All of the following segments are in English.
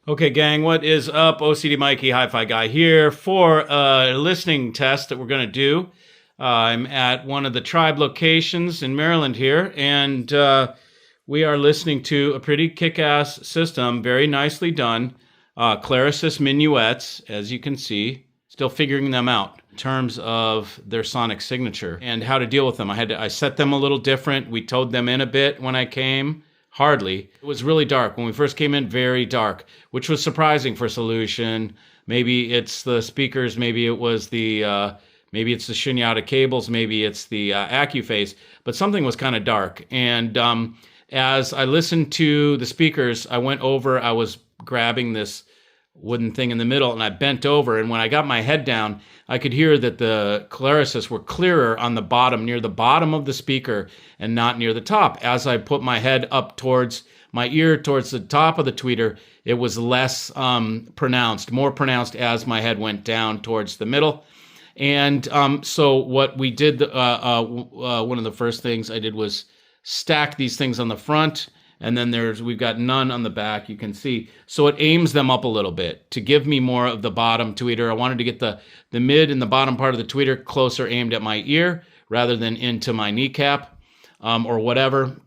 Okay, gang, what is up? OCD Mikey, HiFi guy here for a listening test that we're going to do. I'm at one of the Tribe locations in Maryland here, and we are listening to a pretty kick-ass system, very nicely done. Clarisys minuets, as you can see, still figuring them out in terms of their sonic signature and how to deal with them. I set them a little different. We towed them in a bit when I came. Hardly. It was really dark. When we first came in, very dark, which was surprising for Soulution. Maybe it's the speakers, maybe it was maybe it's the Shootout cables, maybe it's the AccuPhase, but something was kind of dark. And as I listened to the speakers, I was grabbing this wooden thing in the middle, and I bent over, and when I got my head down, I could hear that the Clarisys were clearer on the bottom, near the bottom of the speaker, and not near the top. As I put my head up towards my ear, towards the top of the tweeter, it was less pronounced, more pronounced as my head went down towards the middle. And so what we did, one of the first things I did was stack these things on the front, and then we've got none on the back, you can see. So it aims them up a little bit to give me more of the bottom tweeter. I wanted to get the mid and the bottom part of the tweeter closer aimed at my ear rather than into my kneecap or whatever.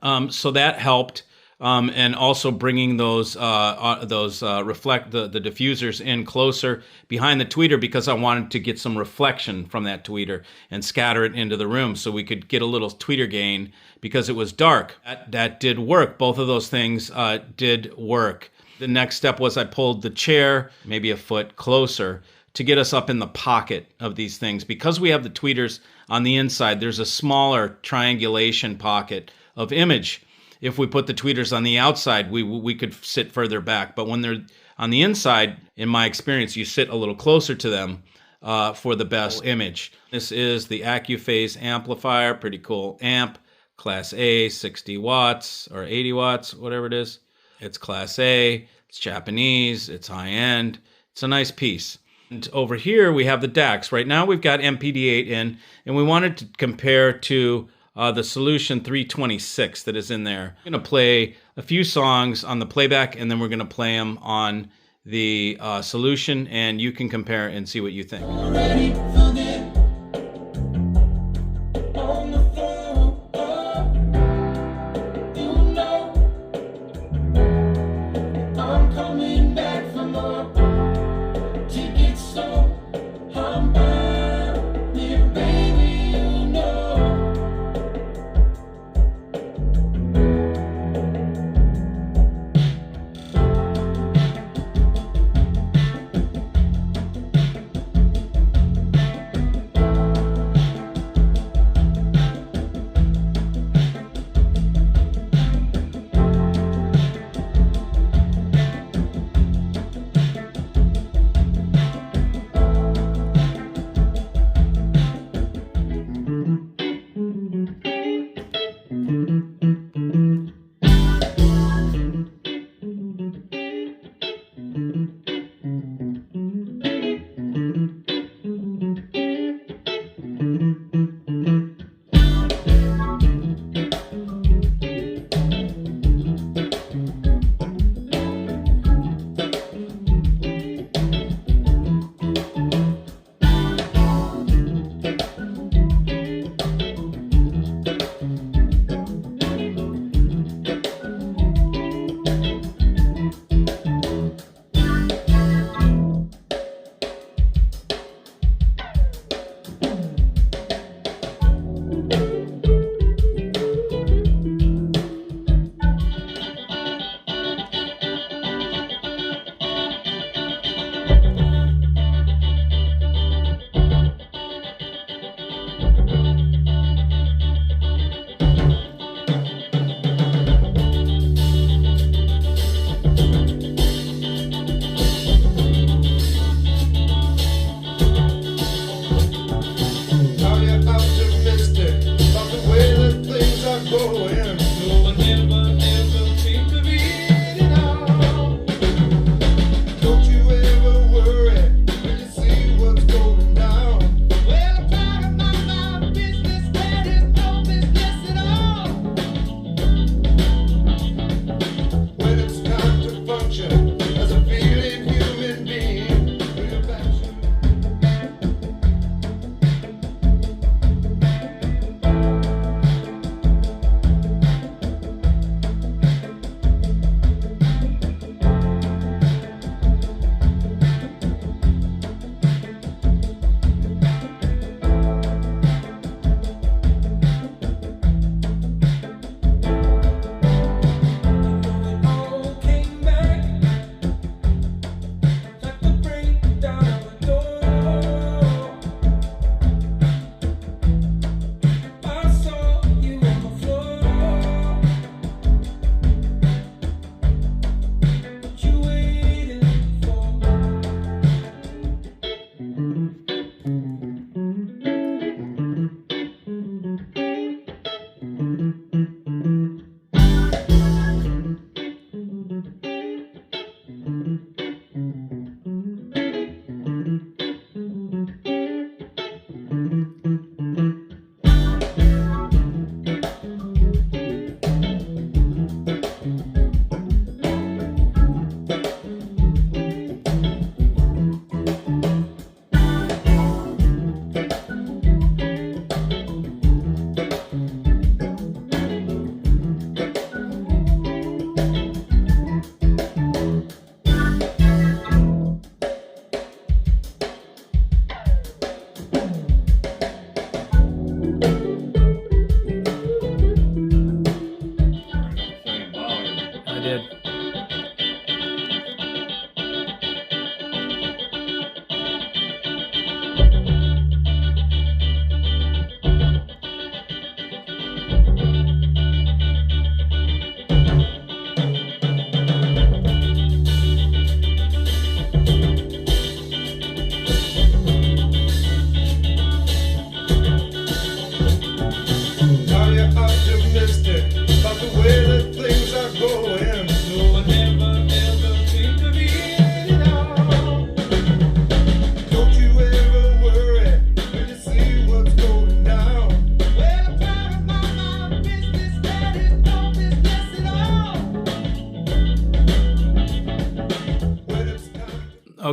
So that helped. And also bringing those reflect the diffusers in closer behind the tweeter, because I wanted to get some reflection from that tweeter and scatter it into the room so we could get a little tweeter gain because it was dark. That did work. Both of those things did work. The next step was I pulled the chair maybe a foot closer to get us up in the pocket of these things. Because we have the tweeters on the inside, there's a smaller triangulation pocket of image. If we put the tweeters on the outside, we could sit further back. But when they're on the inside, in my experience, you sit a little closer to them for the best image. This is the AccuPhase amplifier, pretty cool amp, Class A, 60 watts or 80 watts, whatever it is. It's Class A, it's Japanese, it's high-end. It's a nice piece. And over here, we have the DACs. Right now, we've got MPD8 in, and we wanted to compare to the Soulution 326 that is in there. I'm going to play a few songs on the playback, and then we're going to play them on the Soulution, and you can compare and see what you think.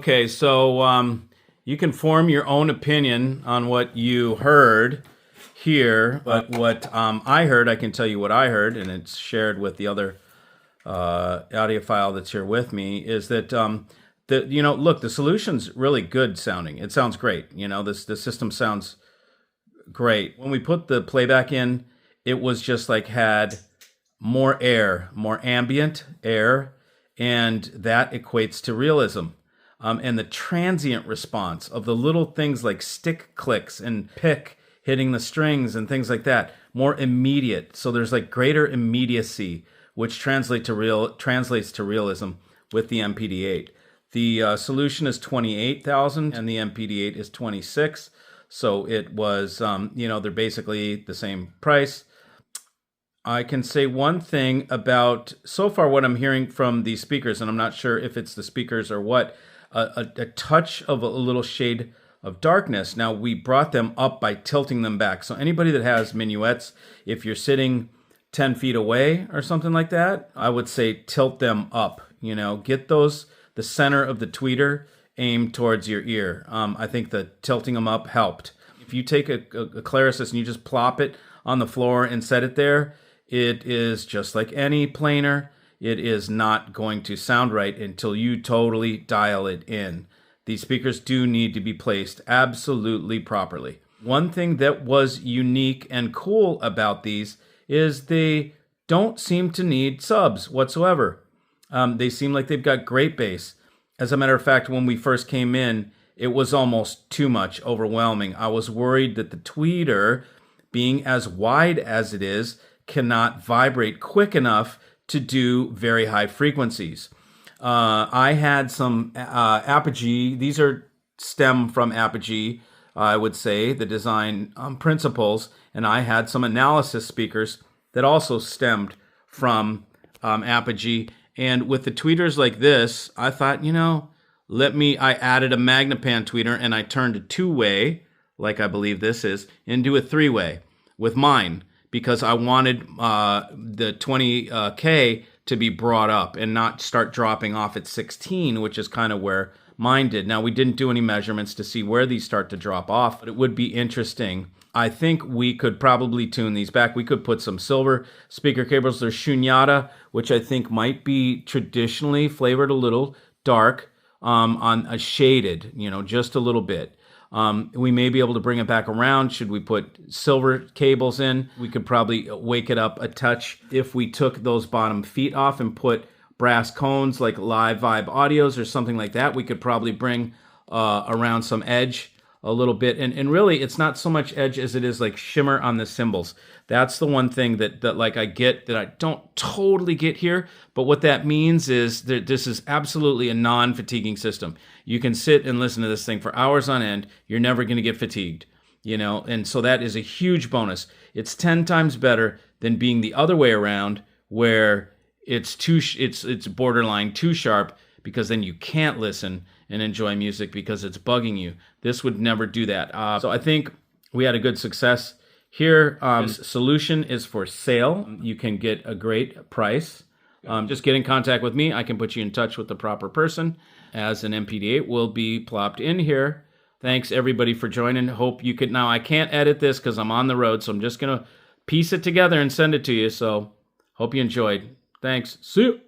Okay, so you can form your own opinion on what you heard here, but what I heard, I can tell you what I heard, and it's shared with the other audio file that's here with me, is that look, the solution's really good sounding. It sounds great. The system sounds great. When we put the playback in, it was just like had more air, more ambient air, and that equates to realism. And the transient response of the little things like stick clicks and pick hitting the strings and things like that, more immediate. So there's like greater immediacy, which translates to realism with the MPD-8. The solution is $28,000 and the MPD-8 is $26,000. So it was, they're basically the same price. I can say one thing about so far what I'm hearing from these speakers, and I'm not sure if it's the speakers or what, a touch of a little shade of darkness. Now, we brought them up by tilting them back. So anybody that has minuets, if you're sitting 10 feet away or something like that, I would say tilt them up. Get the center of the tweeter aimed towards your ear. I think the tilting them up helped. If you take a Clarisis and you just plop it on the floor and set it there, it is just like any planar. It is not going to sound right until you totally dial it in. These speakers do need to be placed absolutely properly. One thing that was unique and cool about these is they don't seem to need subs whatsoever. They seem like they've got great bass. As a matter of fact, when we first came in, it was almost too much, overwhelming. I was worried that the tweeter, being as wide as it is, cannot vibrate quick enough to do very high frequencies. I had some Apogee. These are stem from Apogee, I would say, the design principles. And I had some analysis speakers that also stemmed from Apogee. And with the tweeters like this, I thought, I added a Magnapan tweeter and I turned a two-way, like I believe this is, into a three-way with mine, because I wanted the 20K to be brought up and not start dropping off at 16, which is kind of where mine did. Now, we didn't do any measurements to see where these start to drop off, but it would be interesting. I think we could probably tune these back. We could put some silver speaker cables. There's Shunyata, which I think might be traditionally flavored a little dark, on a shaded, just a little bit. We may be able to bring it back around. Should we put silver cables in? We could probably wake it up a touch if we took those bottom feet off and put brass cones like Live Vibe Audios or something like that. We could probably bring around some edge a little bit. And really, it's not so much edge as it is like shimmer on the cymbals. That's the one thing that like I get that I don't totally get here. But what that means is that this is absolutely a non-fatiguing system. You can sit and listen to this thing for hours on end. You're never going to get fatigued, and so that is a huge bonus. It's 10 times better than being the other way around, where it's borderline too sharp, because then you can't listen and enjoy music because it's bugging you. This would never do that. So I think we had a good success here. This solution is for sale. You can get a great price. Just get in contact with me. I can put you in touch with the proper person, as an MPD-8 will be plopped in here. Thanks, everybody, for joining. Hope you could. Now, I can't edit this because I'm on the road, so I'm just going to piece it together and send it to you. So hope you enjoyed. Thanks. See you.